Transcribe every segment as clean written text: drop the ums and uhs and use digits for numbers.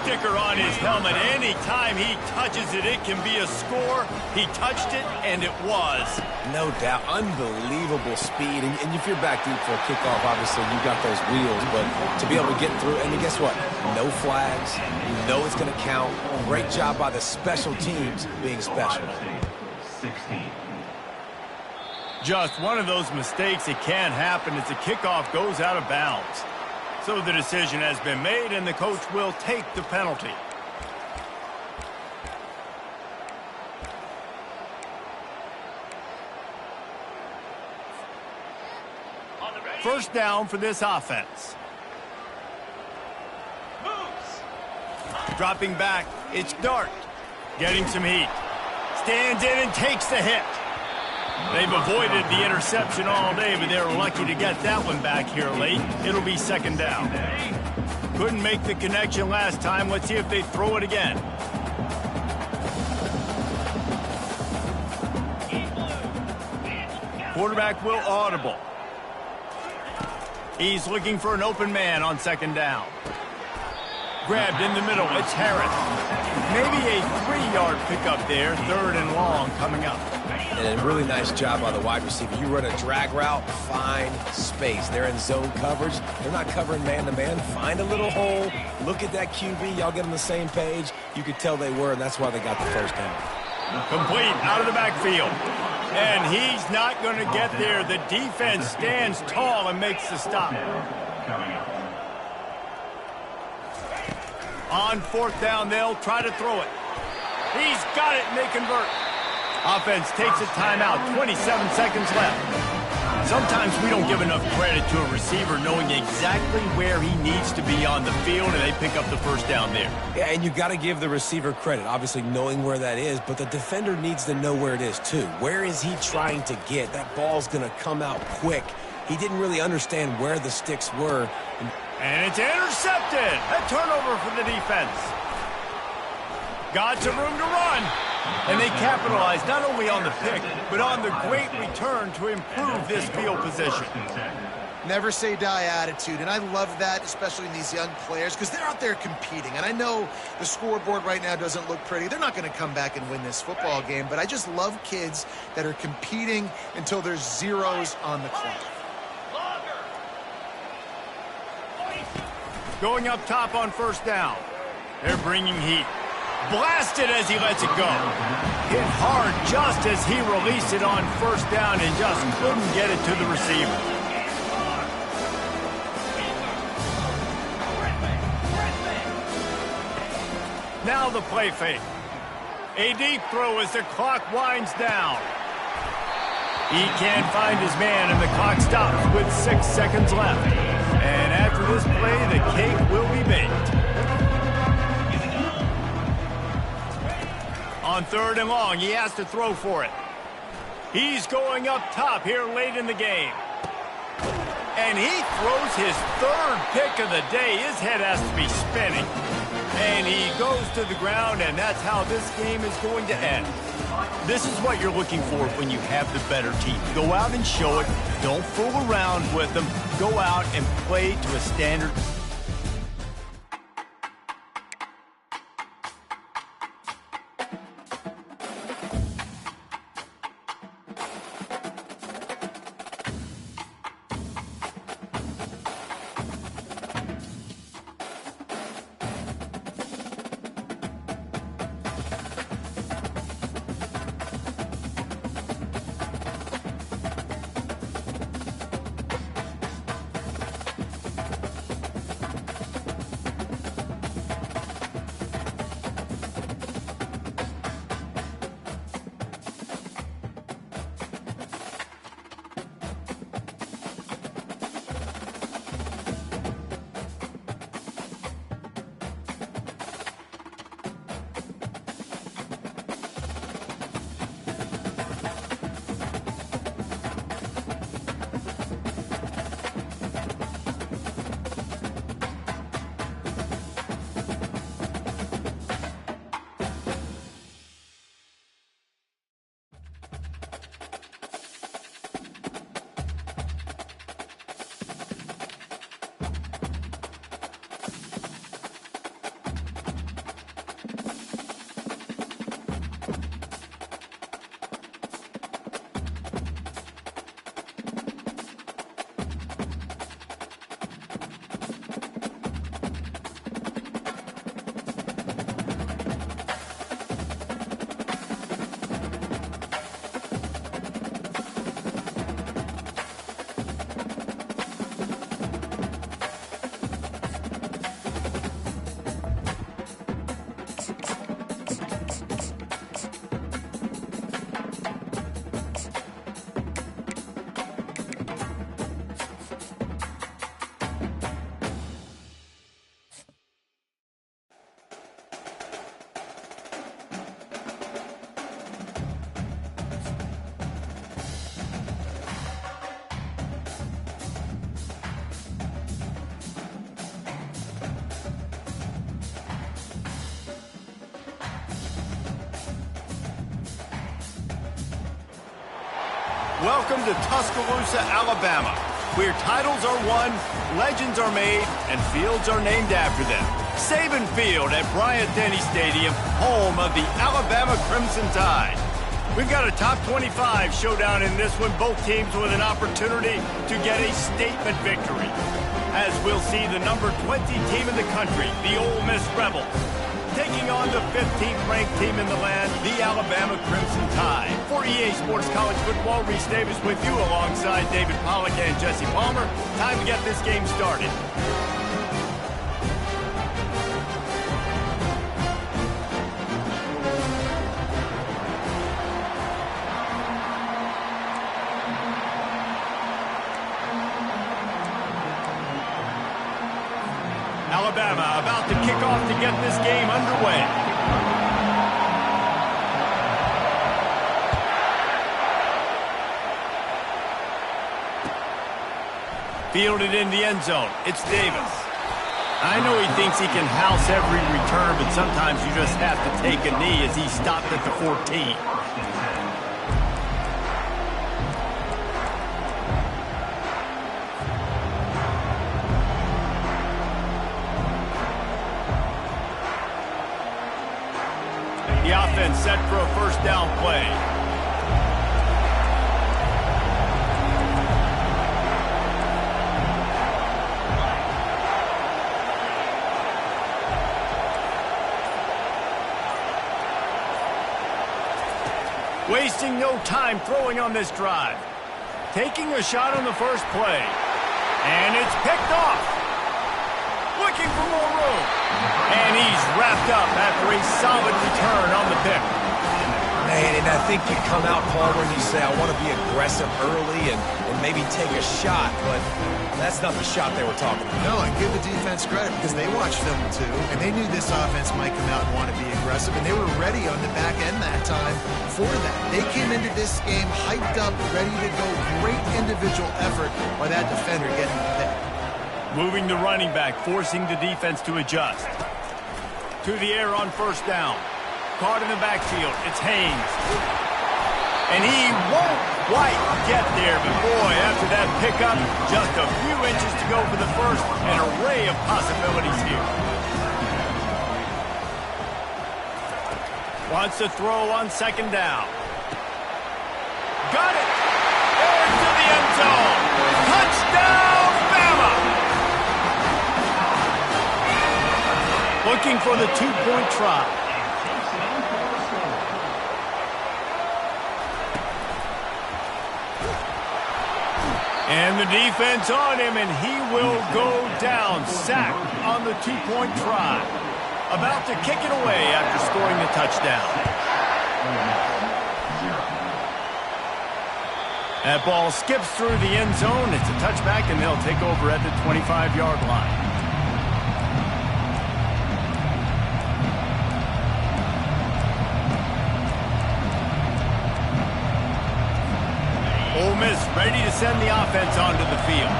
sticker on his helmet. Anytime he touches it, it can be a score. He touched it, and it was. No doubt. Unbelievable speed. And if you're back deep for a kickoff, obviously you got those wheels. But to be able to get through, and then guess what? No flags. You know it's going to count. Great job by the special teams being special. Just one of those mistakes. It can't happen as the kickoff goes out of bounds. So the decision has been made, and the coach will take the penalty. First down for this offense. Dropping back, it's Dart. Getting some heat. Stands in and takes the hit. They've avoided the interception all day, but they're lucky to get that one back here late. It'll be second down. Couldn't make the connection last time. Let's see if they throw it again. Quarterback will audible. He's looking for an open man on second down. Grabbed in the middle. It's Harris. Maybe a 3-yard pickup there. Third and long coming up. And a really nice job by the wide receiver. You run a drag route, find space. They're in zone coverage. They're not covering man-to-man. Find a little hole. Look at that QB. Y'all get on the same page. You could tell they were, and that's why they got the first down. Complete out of the backfield. And he's not going to get there. The defense stands tall and makes the stop. On fourth down, they'll try to throw it. He's got it, and they convert. Offense takes a timeout, 27 seconds left. Sometimes we don't give enough credit to a receiver knowing exactly where he needs to be on the field, and they pick up the first down there. Yeah, and you got to give the receiver credit, obviously knowing where that is, but the defender needs to know where it is too. Where is he trying to get? That ball's going to come out quick. He didn't really understand where the sticks were. And it's intercepted. A turnover for the defense. Got some room to run. And they capitalized not only on the pick, but on the great return to improve this field position. Never say die attitude, and I love that, especially in these young players, because they're out there competing. And I know the scoreboard right now doesn't look pretty. They're not going to come back and win this football game, but I just love kids that are competing until there's zeros on the clock. Going up top on first down. They're bringing heat. Blasted as he lets it go. Hit hard just as he released it on first down and just couldn't get it to the receiver. Now the play fake. A deep throw as the clock winds down. He can't find his man, and the clock stops with 6 seconds left. And after this play, the cake will be baked. On third and long, he has to throw for it. He's going up top here late in the game. And he throws his third pick of the day. His head has to be spinning. And he goes to the ground, and that's how this game is going to end. This is what you're looking for when you have the better team. Go out and show it. Don't fool around with them. Go out and play to a standard. Welcome to Tuscaloosa, Alabama, where titles are won, legends are made, and fields are named after them. Saban Field at Bryant-Denny Stadium, home of the Alabama Crimson Tide. We've got a top 25 showdown in this one, both teams with an opportunity to get a statement victory. As we'll see the number 20 team in the country, the Ole Miss Rebels, taking on the 15th ranked team in the land, the Alabama Crimson Tide. For EA Sports College Football, Reese Davis with you alongside David Pollack and Jesse Palmer. Time to get this game started. Alabama about to kick off to get this game underway. Fielded in the end zone. It's Davis. I know he thinks he can house every return, but sometimes you just have to take a knee as he stopped at the 14. The offense set for a first down play. Wasting no time throwing on this drive. Taking a shot on the first play. And it's picked off. Looking for more room. And he's wrapped up after a solid return on the pick. Man, and I think you come out, Palmer, and you say, I want to be aggressive early and maybe take a shot, but that's not the shot they were talking about. No, and give the defense credit because they watched film too, and they knew this offense might come out and want to be aggressive, and they were ready on the back end that time for that. They came into this game hyped up, ready to go. Great individual effort by that defender getting the pick. Moving the running back, forcing the defense to adjust. To the air on first down. Caught in the backfield. It's Haynes. And he won't quite get there, but boy, after that pickup, just a few inches to go for the first. An array of possibilities here. Wants to throw on second down. Got it! Into the end zone. Touchdown, Bama! Looking for the two-point try. And the defense on him, and he will go down. Sacked on the two-point try. About to kick it away after scoring the touchdown. That ball skips through the end zone. It's a touchback, and they'll take over at the 25-yard line. Ole Miss ready to send the offense onto the field.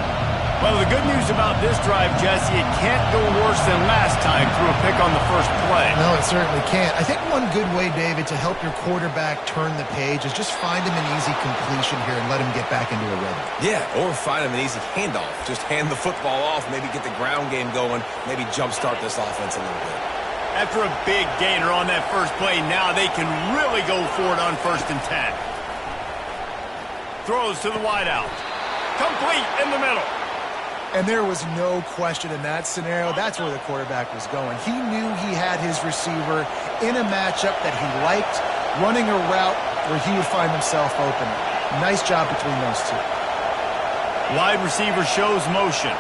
Well, the good news about this drive, Jesse, it can't go worse than last time through a pick on the first play. No, it certainly can't. I think one good way, David, to help your quarterback turn the page is just find him an easy completion here and let him get back into a rhythm. Yeah, or find him an easy handoff. Just hand the football off, maybe get the ground game going, maybe jumpstart this offense a little bit. After a big gainer on that first play, now they can really go for it on 1st and 10. Throws to the wideout. Complete in the middle. And there was no question in that scenario. That's where the quarterback was going. He knew he had his receiver in a matchup that he liked, running a route where he would find himself open. Nice job between those two. Wide receiver shows motion.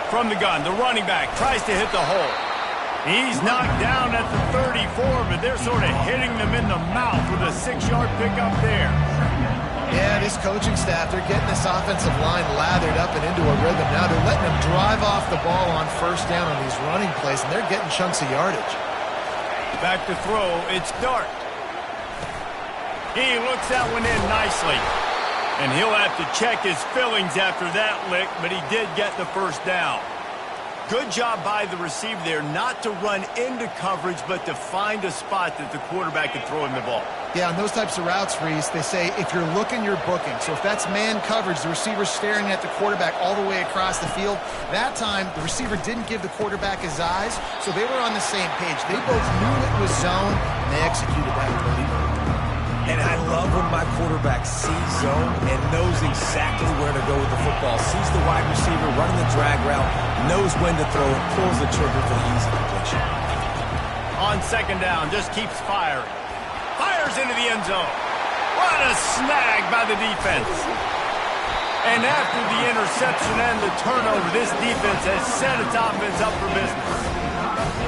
From the gun, the running back tries to hit the hole. He's knocked down at the 34, but they're sort of hitting them in the mouth with a 6-yard pickup there. Yeah, this coaching staff, they're getting this offensive line lathered up and into a rhythm. Now they're letting them drive off the ball on first down on these running plays, and they're getting chunks of yardage. Back to throw, it's Dart. He looks that one in nicely. And he'll have to check his fillings after that lick, but he did get the first down. Good job by the receiver there not to run into coverage, but to find a spot that the quarterback can throw him the ball. Yeah, on those types of routes, Reese, they say if you're looking, you're booking. So if that's man coverage, the receiver's staring at the quarterback all the way across the field. That time, the receiver didn't give the quarterback his eyes, so they were on the same page. They both knew it was zone, and they executed that brilliantly. And I love when my quarterback sees zone and knows exactly where to go with the football. Sees the wide receiver running the drag route, knows when to throw it, pulls the trigger for the easy completion. On second down, just keeps firing. Fires into the end zone. What a snag by the defense. And after the interception and the turnover, this defense has set its offense up for business.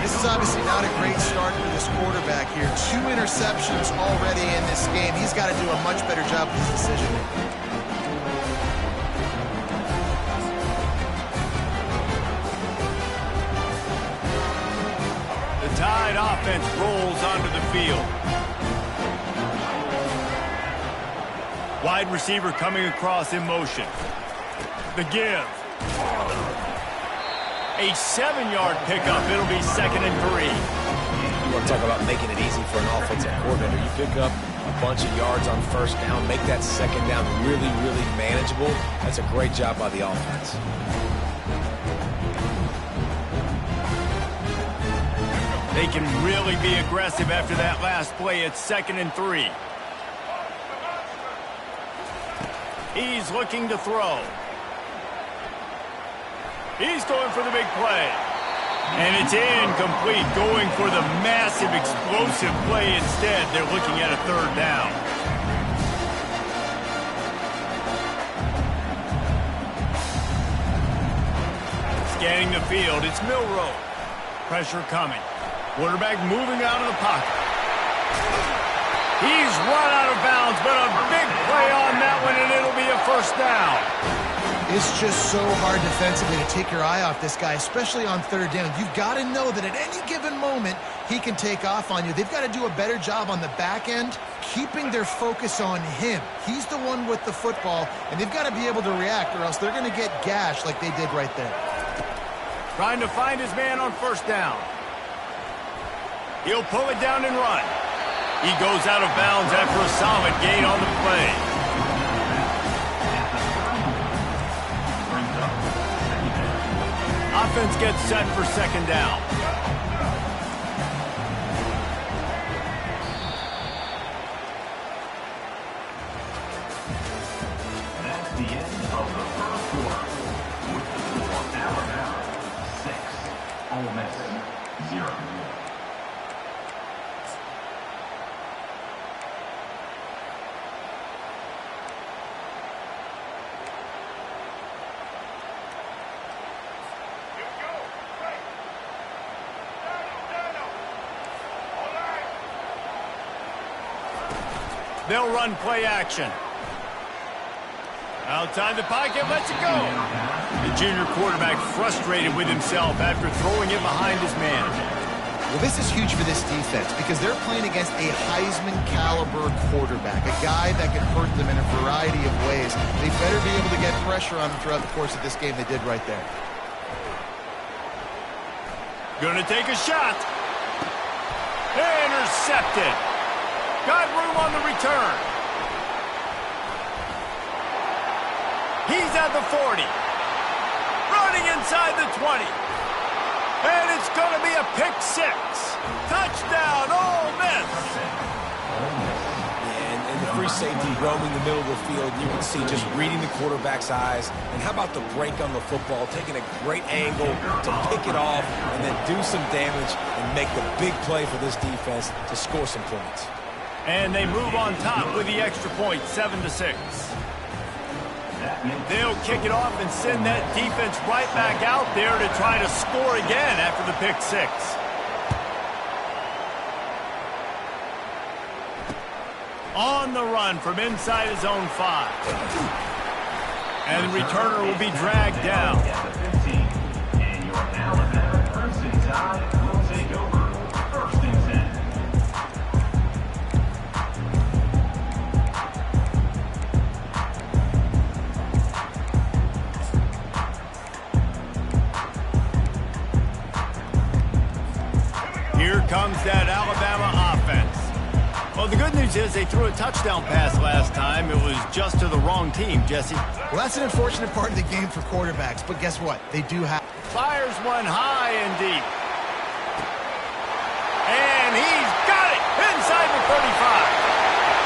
This is obviously not a great start for this quarterback here. 2 interceptions already in this game. He's got to do a much better job with his decision-making. The Tide offense rolls onto the field. Wide receiver coming across in motion. The give. A 7-yard pickup. It'll be 2nd and 3. You want to talk about making it easy for an offensive coordinator. You pick up a bunch of yards on first down, make that second down really, really manageable. That's a great job by the offense. They can really be aggressive after that last play. It's 2nd and 3. He's looking to throw. He's going for the big play. And it's incomplete, going for the massive, explosive play instead. They're looking at a 3rd down. Scanning the field, it's Milroe. Pressure coming. Quarterback moving out of the pocket. He's run out of bounds, but a big play on that one, and it'll be a 1st down. It's just so hard defensively to take your eye off this guy, especially on 3rd down. You've got to know that at any given moment, he can take off on you. They've got to do a better job on the back end, keeping their focus on him. He's the one with the football, and they've got to be able to react, or else they're going to get gashed like they did right there. Trying to find his man on 1st down. He'll pull it down and run. He goes out of bounds after a solid gain on the play. Offense gets set for 2nd down. That's the end of the 1st quarter. With the score Alabama 6, Ole Miss 0. They'll run play action. Outside the pocket, lets it go. The junior quarterback frustrated with himself after throwing it behind his man. Well, this is huge for this defense because they're playing against a Heisman-caliber quarterback, a guy that can hurt them in a variety of ways. They better be able to get pressure on him throughout the course of this game. They did right there. Gonna take a shot. Intercepted. Got room on the return. He's at the 40. Running inside the 20. And it's going to be a pick 6. Touchdown, Ole Miss. And the free safety roaming the middle of the field, you can see just reading the quarterback's eyes. And how about the break on the football, taking a great angle to pick it off and then do some damage and make the big play for this defense to score some points. And they move on top with the extra point, 7-6. They'll kick it off and send that defense right back out there to try to score again after the pick 6. On the run from inside his own 5. And the returner will be dragged down. And your Alabama Crimson Tide will take over 1st and 10. that Alabama offense. Well, the good news is they threw a touchdown pass last time. It was just to the wrong team, Jesse. Well, that's an unfortunate part of the game for quarterbacks, but guess what? They do have... Fires one high and deep. And he's got it inside the 35.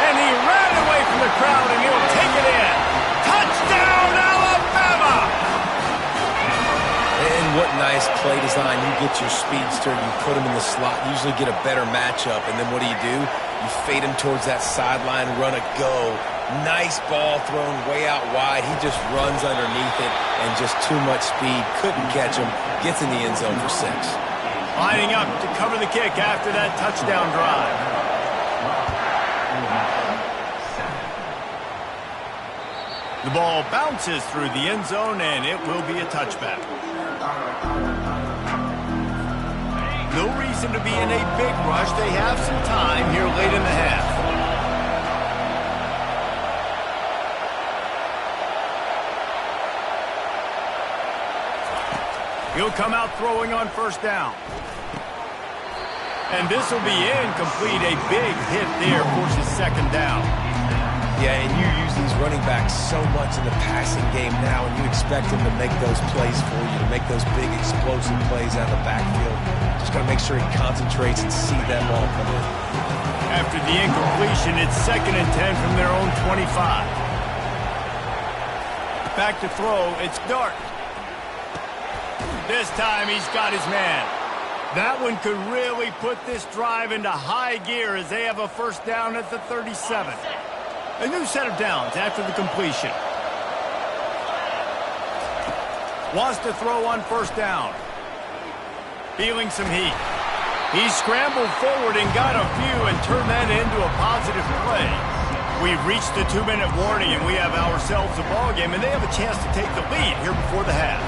And he ran away from the crowd, and he'll take it in. Touchdown, Alabama! And what nice play design. You get your speedster, you put him in the slot, usually get a better matchup, and then what do? You fade him towards that sideline, run a go. Nice ball thrown way out wide. He just runs underneath it, and just too much speed. Couldn't catch him. Gets in the end zone for 6. Lining up to cover the kick after that touchdown drive. The ball bounces through the end zone, and it will be a touchback. No reason to be in a big rush. They have some time here late in the half. He'll come out throwing on first down. And this will be incomplete. A big hit there forces second down. Yeah, and you use these running backs so much in the passing game now, and you expect them to make those plays for you, to make those big explosive plays out of the backfield. Just got to make sure he concentrates and see that ball come in. After the incompletion, it's 2nd and 10 from their own 25. Back to throw, it's Dart. This time he's got his man. That one could really put this drive into high gear as they have a first down at the 37. A new set of downs after the completion. Wants to throw on first down. Feeling some heat. He scrambled forward and got a few and turned that into a positive play. We've reached the 2-minute warning, and we have ourselves a ball game, and they have a chance to take the lead here before the half.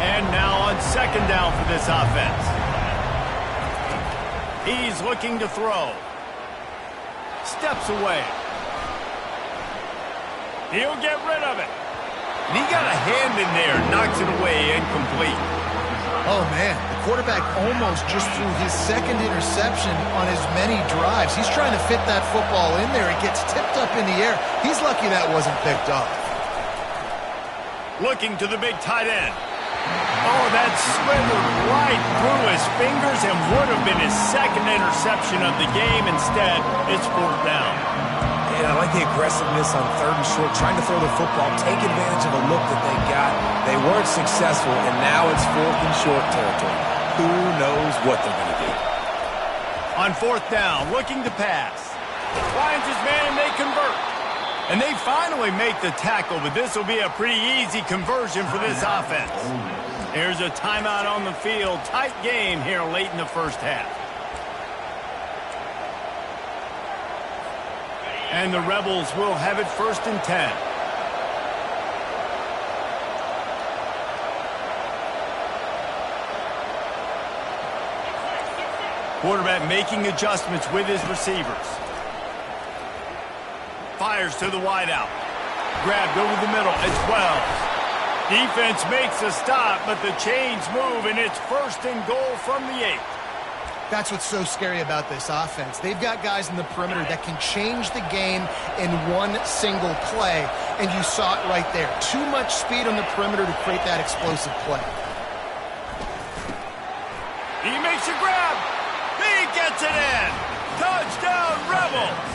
And now on second down for this offense. He's looking to throw. Steps away. He'll get rid of it. And he got a hand in there, knocks it away, incomplete. Oh, man, the quarterback almost just threw his second interception on as many drives. He's trying to fit that football in there. It gets tipped up in the air. He's lucky that wasn't picked off. Looking to the big tight end. Oh, that slithered right through his fingers and would have been his second interception of the game. Instead, it's 4th down. And I like the aggressiveness on 3rd and short, trying to throw the football, take advantage of a look that they got. They weren't successful, and now it's 4th and short territory. Who knows what they're going to do? On 4th down, looking to pass. Finds his man, and they convert. And they finally make the tackle, but this will be a pretty easy conversion for this offense. Here's a timeout on the field. Tight game here late in the first half. And the Rebels will have it 1st and 10. Quarterback making adjustments with his receivers. Fires to the wideout. Grabbed over the middle. It's Wells. Defense makes a stop, but the chains move, and it's 1st and goal from the 8. That's what's so scary about this offense. They've got guys in the perimeter that can change the game in one single play, and you saw it right there. Too much speed on the perimeter to create that explosive play. He makes a grab. He gets it in. Touchdown, Rebels.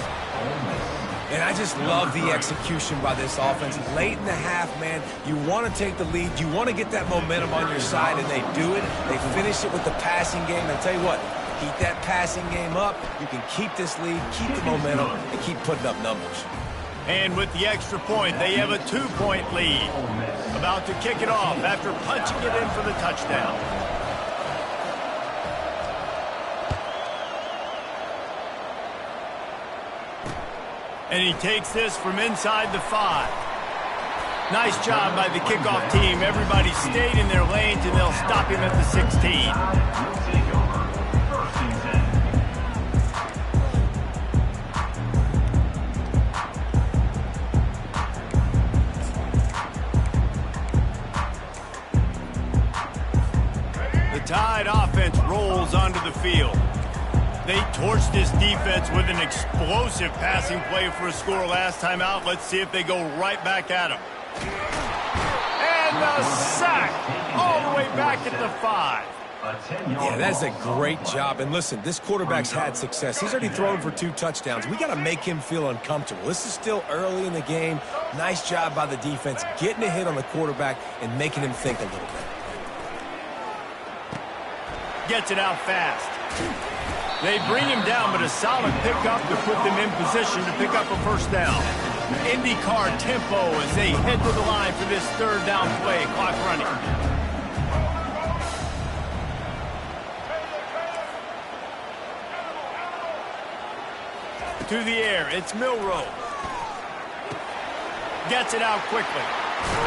And I just love the execution by this offense. Late in the half, man, you want to take the lead. You want to get that momentum on your side, and they do it. They finish it with the passing game. And I'll tell you what, keep that passing game up. You can keep this lead, keep the momentum, and keep putting up numbers. And with the extra point, they have a 2-point lead. About to kick it off after punching it in for the touchdown. And he takes this from inside the 5. Nice job by the kickoff team. Everybody stayed in their lanes, and they'll stop him at the 16. The Tide offense rolls onto the field. torched this defense with an explosive passing play for a score last time out. Let's see if they go right back at him. And the sack all the way back at the 5. Yeah, that's a great job. And listen, this quarterback's had success. He's already thrown for 2 touchdowns. We got to make him feel uncomfortable. This is still early in the game. Nice job by the defense, getting a hit on the quarterback and making him think a little bit. Gets it out fast. They bring him down, but a solid pickup to put them in position to pick up a first down. IndyCar tempo as they head to the line for this 3rd down play. Clock running. To the air, it's Milroe. Gets it out quickly.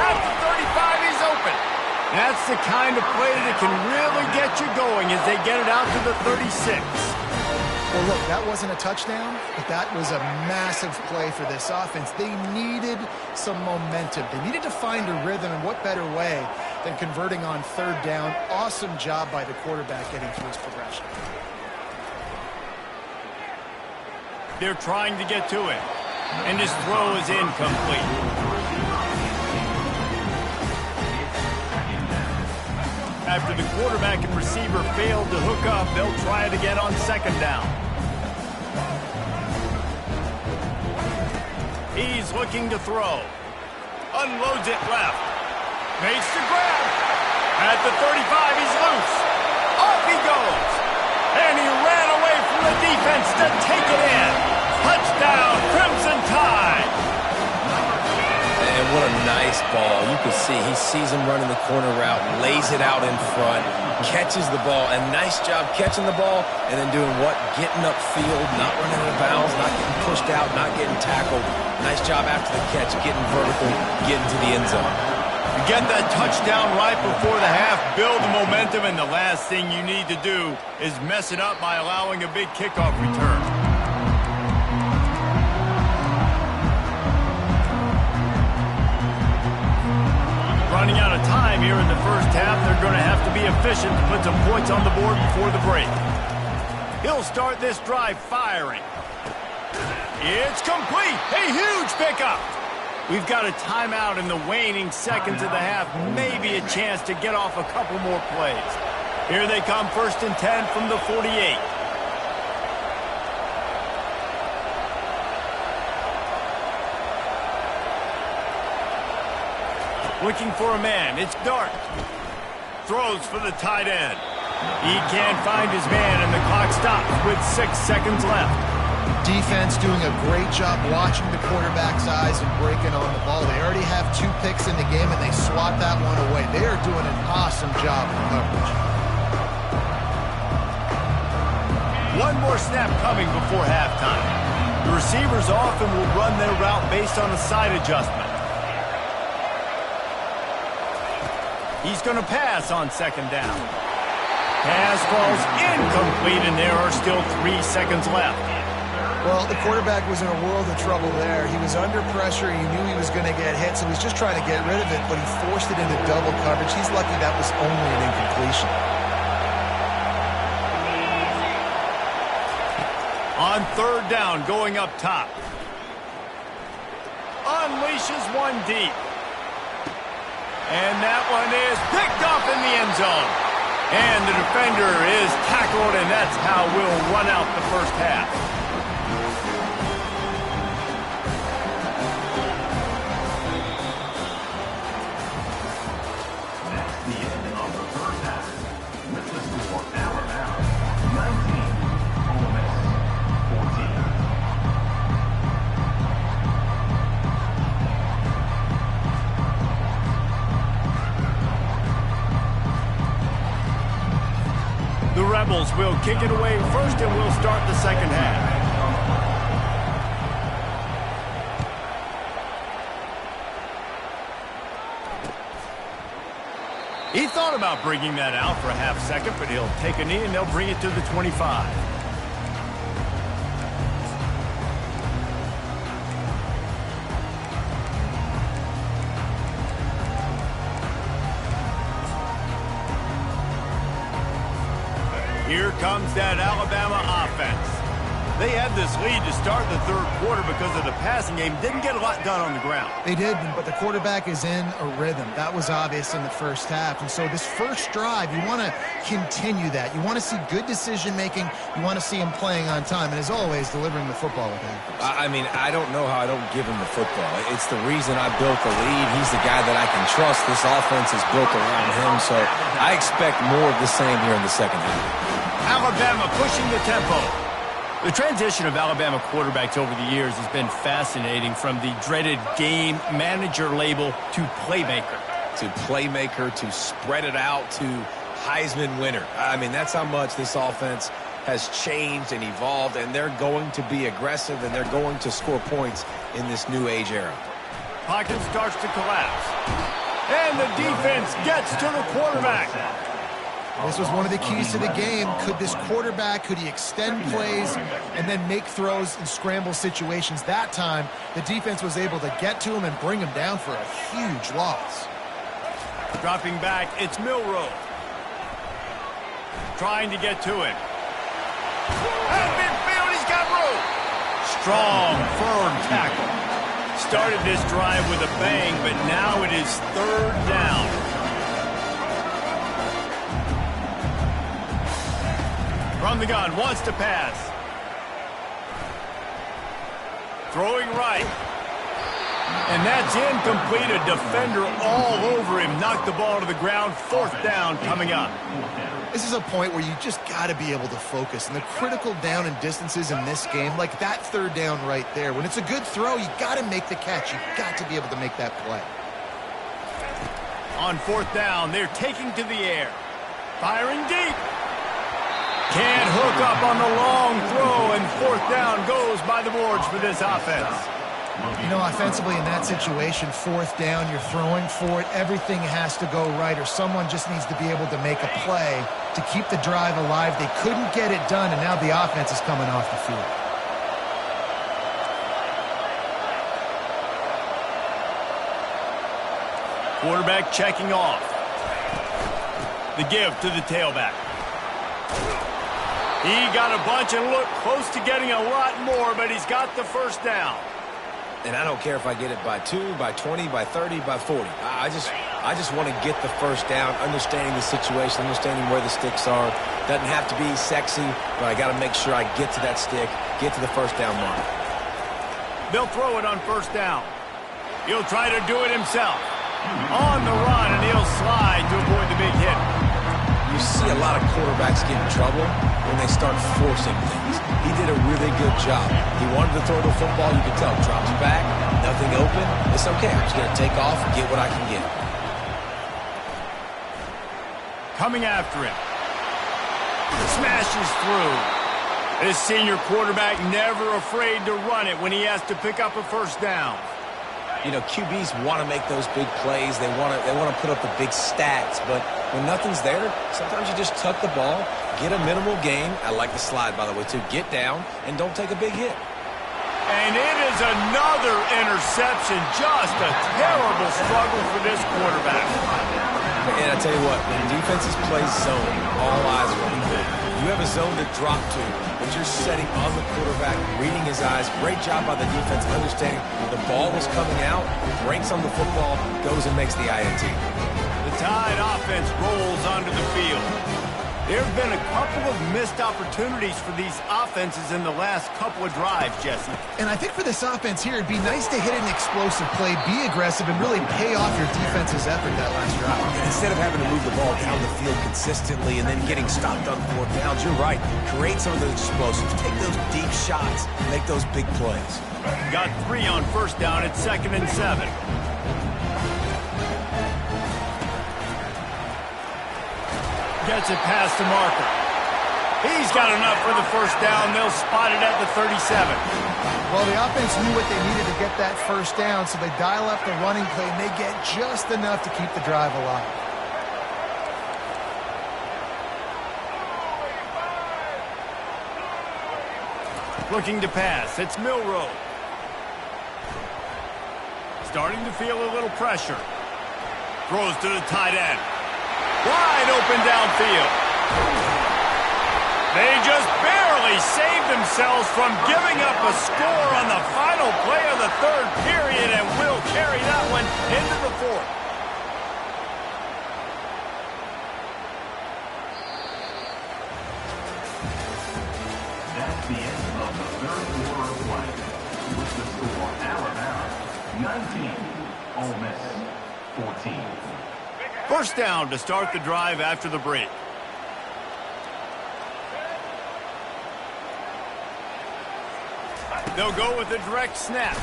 At the 35, he's open. That's the kind of play that can really get you going as they get it out to the 36. Well, look, that wasn't a touchdown, but that was a massive play for this offense. They needed some momentum. They needed to find a rhythm, and what better way than converting on 3rd down. Awesome job by the quarterback getting through his progression. They're trying to get to it, and his throw is incomplete. After the quarterback and receiver failed to hook up, they'll try it again on 2nd down. He's looking to throw. Unloads it left. Makes the grab. At the 35, he's loose. Off he goes. And he ran away from the defense to take it in. Touchdown, Crimson Tide. And what a nice ball. You can see he sees him running the corner route, lays it out in front, catches the ball, and nice job catching the ball and then doing what? Getting upfield, not running out of bounds, not getting pushed out, not getting tackled. Nice job after the catch, getting vertical, getting to the end zone. You get that touchdown right before the half, build the momentum, and the last thing you need to do is mess it up by allowing a big kickoff return. Running out of time here in the first half. They're going to have to be efficient to put some points on the board before the break. He'll start this drive firing. It's complete. A huge pickup. We've got a timeout in the waning seconds of the half. Maybe a chance to get off a couple more plays. Here they come, 1st and 10 from the 48. Looking for a man. It's Dart. Throws for the tight end. He can't find his man, and the clock stops with 6 seconds left. Defense doing a great job watching the quarterback's eyes and breaking on the ball. They already have 2 picks in the game, and they swat that one away. They are doing an awesome job in coverage. One more snap coming before halftime. The receivers often will run their route based on a side adjustment. He's going to pass on 2nd down. Pass falls incomplete, and there are still 3 seconds left. Well, the quarterback was in a world of trouble there. He was under pressure. He knew he was going to get hit, so he was just trying to get rid of it, but he forced it into double coverage. He's lucky that was only an incompletion. On 3rd down, going up top. Unleashes one deep. And that one is picked off in the end zone. And the defender is tackled, and that's how we'll run out the first half. That's the end of the first half. With the score Alabama 19, Ole Miss 14. The Rebels will kick it away first, and we'll start the second half. He thought about bringing that out for a half second, but he'll take a knee, and they'll bring it to the 25. Here comes that Alabama offense. They had this lead to start the third quarter because of the passing game. Didn't get a lot done on the ground. They did, but the quarterback is in a rhythm. That was obvious in the first half. And so this first drive, you want to continue that. You want to see good decision-making. You want to see him playing on time. And as always, delivering the football with accuracy. I mean, I don't know how I don't give him the football. It's the reason I built the lead. He's the guy that I can trust. This offense is built around him. So I expect more of the same here in the second half. Alabama pushing the tempo. The transition of Alabama quarterbacks over the years has been fascinating, from the dreaded game manager label to playmaker. To playmaker, to spread it out, to Heisman winner. I mean, that's how much this offense has changed and evolved, and they're going to be aggressive, and they're going to score points in this new age era. Pocket starts to collapse. And the defense gets to the quarterback. This was one of the keys to the game. Could this quarterback, could he extend plays and then make throws in scramble situations? That time, the defense was able to get to him and bring him down for a huge loss. Dropping back, it's Milroe. Trying to get to it. Out of midfield, he's got room. Strong, firm tackle. Started this drive with a bang, but now it is third down. From the gun, wants to pass. Throwing right. And that's incomplete. A defender all over him. Knocked the ball to the ground. Fourth down coming up. This is a point where you just got to be able to focus. And the critical down and distances in this game, like that third down right there, when it's a good throw, you got to make the catch. You've got to be able to make that play. On fourth down, they're taking to the air. Firing deep. Can't hook up on the long throw, and fourth down goes by the boards for this offense. You know, offensively in that situation, fourth down, you're throwing for it. Everything has to go right, or someone just needs to be able to make a play to keep the drive alive. They couldn't get it done, and now the offense is coming off the field. Quarterback checking off. The give to the tailback. He got a bunch and looked close to getting a lot more, but he's got the first down. And I don't care if I get it by 2, by 20, by 30, by 40. I just want to get the first down, understanding the situation, understanding where the sticks are. Doesn't have to be sexy, but I got to make sure I get to that stick, get to the first down mark. They'll throw it on first down. He'll try to do it himself. On the run, and he'll slide to avoid the big hit. You see a lot of quarterbacks get in trouble when they start forcing things. He did a really good job. He wanted to throw the football. You can tell. Drops back, nothing open. It's okay. I'm just going to take off and get what I can get. Coming after him. Smashes through. This senior quarterback never afraid to run it when he has to pick up a first down. You know, QBs want to make those big plays. They want to put up the big stats. But when nothing's there, sometimes you just tuck the ball, get a minimal gain. I like the slide, by the way, too. Get down and don't take a big hit. And it is another interception. Just a terrible struggle for this quarterback. And I tell you what, when defenses play zone, all eyes are on you. You have a zone to drop to, but you're setting on the quarterback, reading his eyes. Great job by the defense, understanding the ball was coming out, breaks on the football, goes and makes the INT. The Tide offense rolls onto the field. There have been a couple of missed opportunities for these offenses in the last couple of drives, Jesse. And I think for this offense here, it'd be nice to hit an explosive play, be aggressive, and really pay off your defense's effort that last drive. Instead of having to move the ball down the field consistently and then getting stopped on fourth downs, you're right. Create some of those explosives. Take those deep shots. Make those big plays. Got 3 on first down at 2nd and 7. Gets it past the marker. He's got enough for the first down. They'll spot it at the 37. Well, the offense knew what they needed to get that first down, so they dial up the running play, and they get just enough to keep the drive alive. Looking to pass. It's Milroe. Starting to feel a little pressure. Throws to the tight end. Wide open downfield. They just barely saved themselves from giving up a score on the final play of the third period and will carry that one into the fourth. That's the end of the third quarter of play. With the score, Alabama 19, Ole Miss 14. First down to start the drive after the break. They'll go with a direct snap.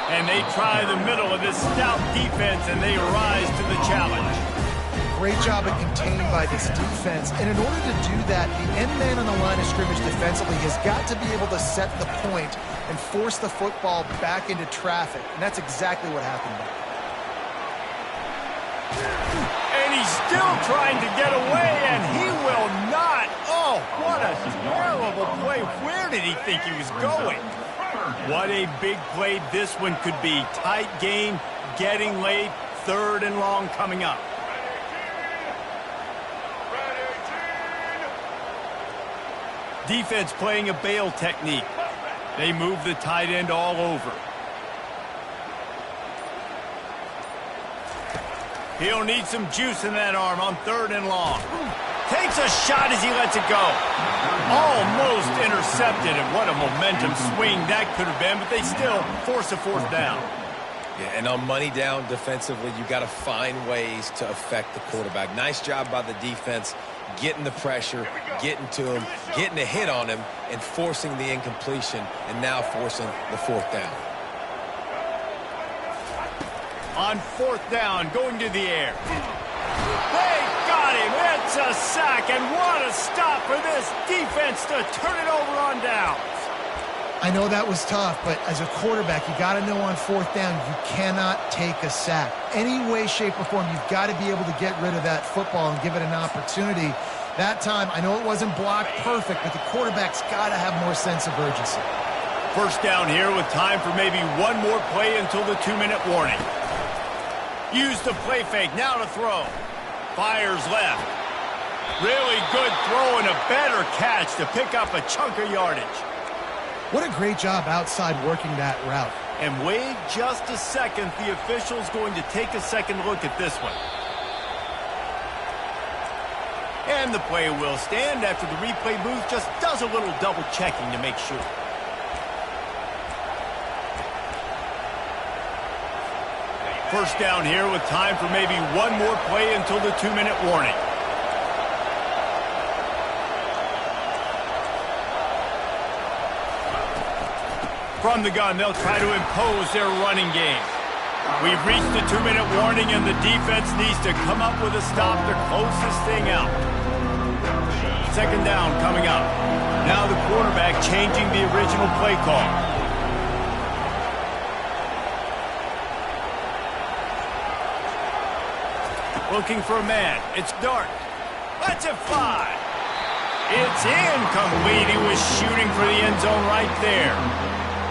And they try the middle of this stout defense, and they rise to the challenge. Great job of containing by this defense. And in order to do that, the end man on the line of scrimmage defensively has got to be able to set the point and force the football back into traffic. And that's exactly what happened there. And he's still trying to get away, and he will not. Oh, what a terrible play. Where did he think he was going? What a big play this one could be. Tight game, getting late, third and long coming up. Defense playing a bail technique. They move the tight end all over. He'll need some juice in that arm on third and long. Takes a shot as he lets it go. Almost intercepted, and what a momentum swing that could have been, but they still force a fourth down. Yeah, and on money down defensively, you got to find ways to affect the quarterback. Nice job by the defense, getting the pressure, getting to him, getting a hit on him, and forcing the incompletion, and now forcing the fourth down. On fourth down, going to the air. They got him. It's a sack, and what a stop for this defense to turn it over on downs. I know that was tough, but as a quarterback, you got to know on fourth down, you cannot take a sack. Any way, shape, or form, you've got to be able to get rid of that football and give it an opportunity. That time, I know it wasn't blocked perfect, but the quarterback's got to have more sense of urgency. First down here with time for maybe one more play until the 2-minute warning. Use the play fake, now to throw. Fires left. Really good throw and a better catch to pick up a chunk of yardage. What a great job outside working that route. And wait just a second, the official's going to take a second look at this one. And the play will stand after the replay booth just does a little double checking to make sure. First down here with time for maybe one more play until the 2-minute warning. From the gun, they'll try to impose their running game. We've reached the 2-minute warning, and the defense needs to come up with a stop to close this thing out. Second down coming up. Now the quarterback changing the original play call. Looking for a man. It's Dart. Let's it fly. It's incomplete. He was shooting for the end zone right there.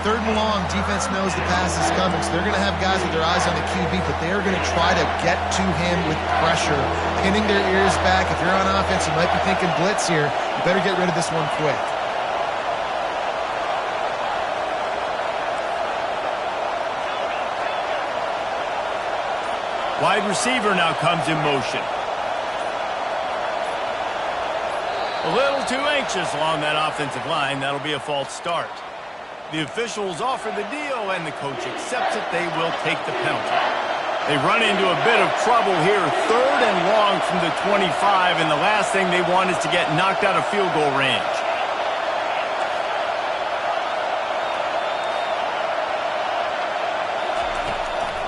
Third and long, defense knows the pass is coming, so they're going to have guys with their eyes on the QB, but they are going to try to get to him with pressure, pinning their ears back. If you're on offense, you might be thinking blitz here. You better get rid of this one quick. Wide receiver now comes in motion. A little too anxious along that offensive line. That'll be a false start. The officials offer the deal, and the coach accepts it. They will take the penalty. They run into a bit of trouble here. Third and long from the 25, and the last thing they want is to get knocked out of field goal range.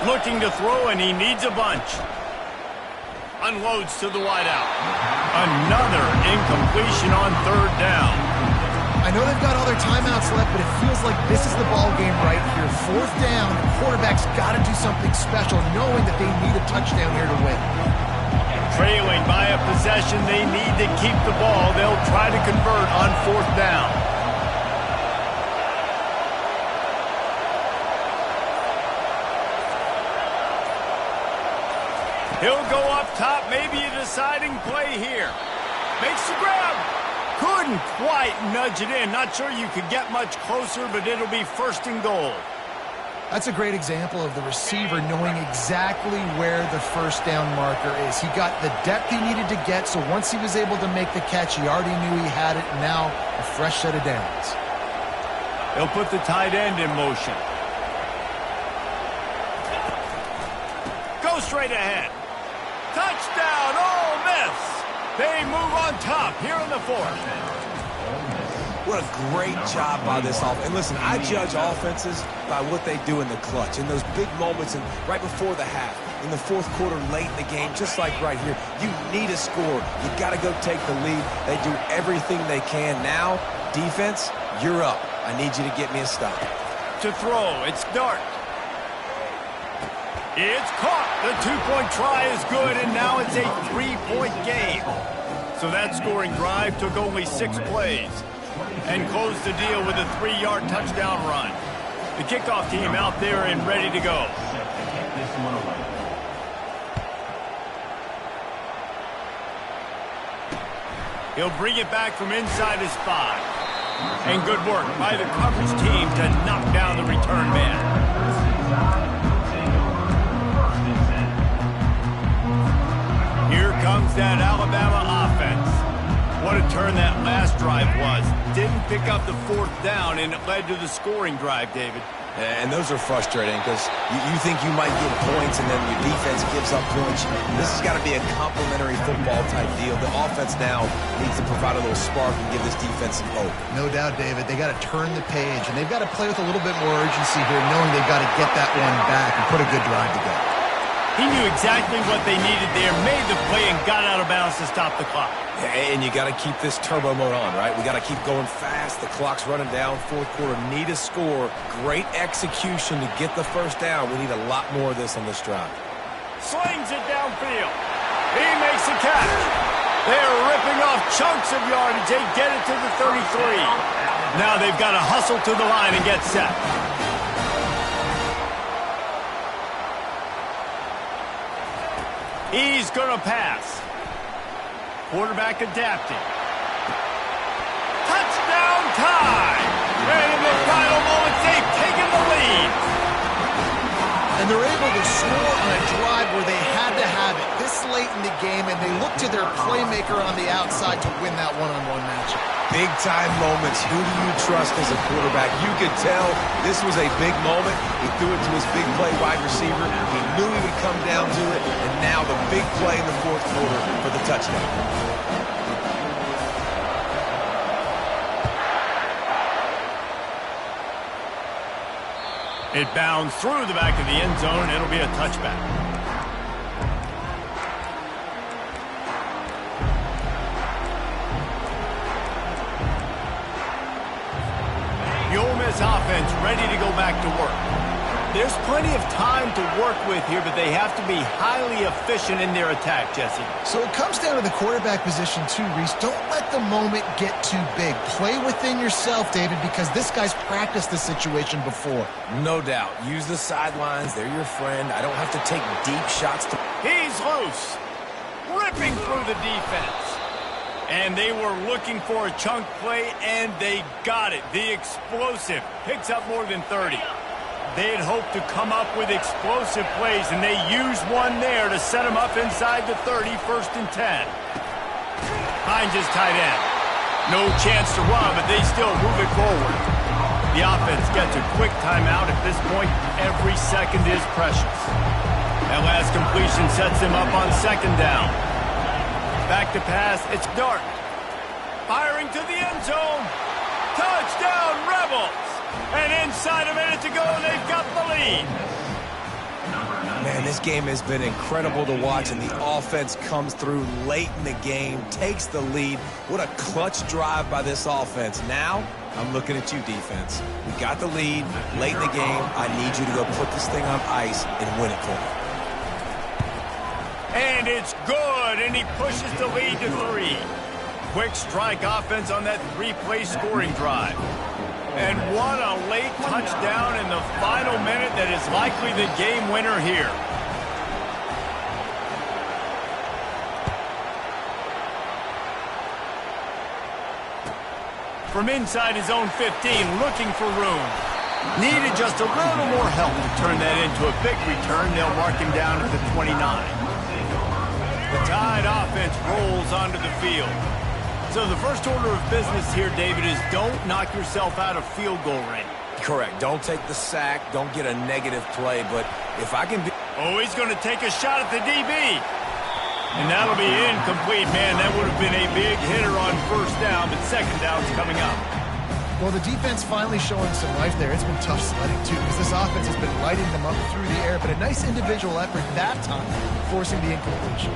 Looking to throw, and he needs a bunch. Unloads to the wideout. Another incompletion on third down. I know they've got all their timeouts left, but it feels like this is the ball game right here. Fourth down, the quarterback's got to do something special, knowing that they need a touchdown here to win. Trailing by a possession, they need to keep the ball. They'll try to convert on fourth down. He'll go up top, maybe a deciding play here. Makes the grab. Couldn't quite nudge it in. Not sure you could get much closer, but it'll be first and goal. That's a great example of the receiver knowing exactly where the first down marker is. He got the depth he needed to get, so once he was able to make the catch, he already knew he had it, and now a fresh set of downs. They'll put the tight end in motion. Go straight ahead. Touchdown, Ole Miss! They move on top here in the fourth. What a great job by this offense. And listen, I judge offenses by what they do in the clutch, in those big moments and right before the half, in the fourth quarter, late in the game, just like right here. You need a score. You got to go take the lead. They do everything they can. Now, defense, you're up. I need you to get me a stop. To throw, it's Dart. It's caught. The two-point try is good, and now it's a three-point game. So that scoring drive took only 6 plays and closed the deal with a 3-yard touchdown run. The kickoff team out there and ready to go. He'll bring it back from inside his 5. And good work by the coverage team to knock down the return man. Here comes that Alabama offense. What a turn that last drive was. Didn't pick up the 4th down, and it led to the scoring drive, David. And those are frustrating because you think you might get points and then your defense gives up points. This has got to be a complementary football type deal. The offense now needs to provide a little spark and give this defense some hope. No doubt, David. They got to turn the page, and they've got to play with a little bit more urgency here, knowing they've got to get that one back and put a good drive together. He knew exactly what they needed there, made the play, and got out of bounds to stop the clock. And you got to keep this turbo mode on, right? We got to keep going fast. The clock's running down. Fourth quarter, need a score. Great execution to get the first down. We need a lot more of this on this drive. Slings it downfield. He makes the catch. They're ripping off chunks of yardage. They get it to the 33. Now they've got to hustle to the line and get set. He's going to pass. Quarterback adapting. Touchdown time! And in the final moments, they've taken the lead. And they're able to score on a drive where they had to have it this late in the game, and they look to their playmaker on the outside to win that one-on-one matchup. Big-time moments. Who do you trust as a quarterback? You could tell this was a big moment. He threw it to his big play wide receiver. He knew he would come down to it, and now the big play in the fourth quarter for the touchdown. It bounds through the back of the end zone. It'll be a touchback. The Ole Miss offense ready to go back to work. There's plenty of time to work with here, but they have to be highly efficient in their attack, Jesse. So it comes down to the quarterback position too, Reese. Don't let the moment get too big. Play within yourself, David, because this guy's practiced this situation before. No doubt. Use the sidelines. They're your friend. I don't have to take deep shots to... He's loose. Ripping through the defense. And they were looking for a chunk play, and they got it. The explosive picks up more than 30. They had hoped to come up with explosive plays, and they used one there to set them up inside the 30, 1st and 10. Hines is tight end. No chance to run, but they still move it forward. The offense gets a quick timeout. At this point, every second is precious. That last completion sets them up on 2nd down. Back to pass, it's Dart. Firing to the end zone. Touchdown, Rebels! And inside a minute to go, they've got the lead. Man, this game has been incredible to watch, and the offense comes through late in the game, takes the lead. What a clutch drive by this offense. Now, I'm looking at you, defense. We got the lead late in the game. I need you to go put this thing on ice and win it for me. And it's good, and he pushes the lead to 3. Quick strike offense on that 3-play scoring drive. And what a late touchdown in the final minute that is likely the game winner here. from inside his own 15, looking for room. Needed just a little more help to turn that into a big return. They'll mark him down at the 29. The Tide offense rolls onto the field. So the first order of business here, David, is don't knock yourself out of field goal range. Correct. Don't take the sack. Don't get a negative play. But if I can be... Oh, he's going to take a shot at the DB. And that'll be incomplete, man. That would have been a big hitter on first down, but second down's coming up. Well, the defense finally showing some life there. It's been tough sledding, too, because this offense has been lighting them up through the air, but a nice individual effort that time, forcing the incompletion.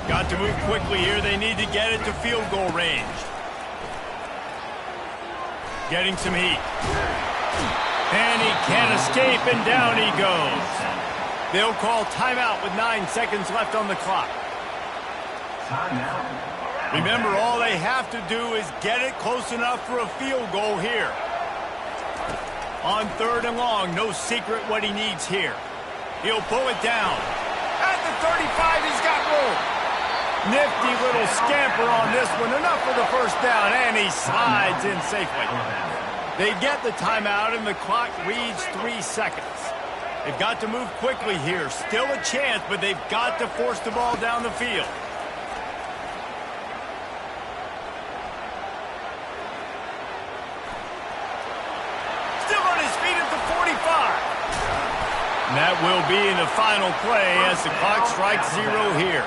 Got to move quickly here. They need to get it to field goal range. Getting some heat. And he can't escape, and down he goes. They'll call timeout with 9 seconds left on the clock. Timeout. Remember, all they have to do is get it close enough for a field goal here. On 3rd and long, no secret what he needs here. He'll pull it down. At the 35, he's got room. Nifty little scamper on this one. Enough for the first down, and he slides in safely. They get the timeout, and the clock reads 3 seconds. They've got to move quickly here. Still a chance, but they've got to force the ball down the field. Still on his feet at the 45. And that will be in the final play as the clock strikes 0 here.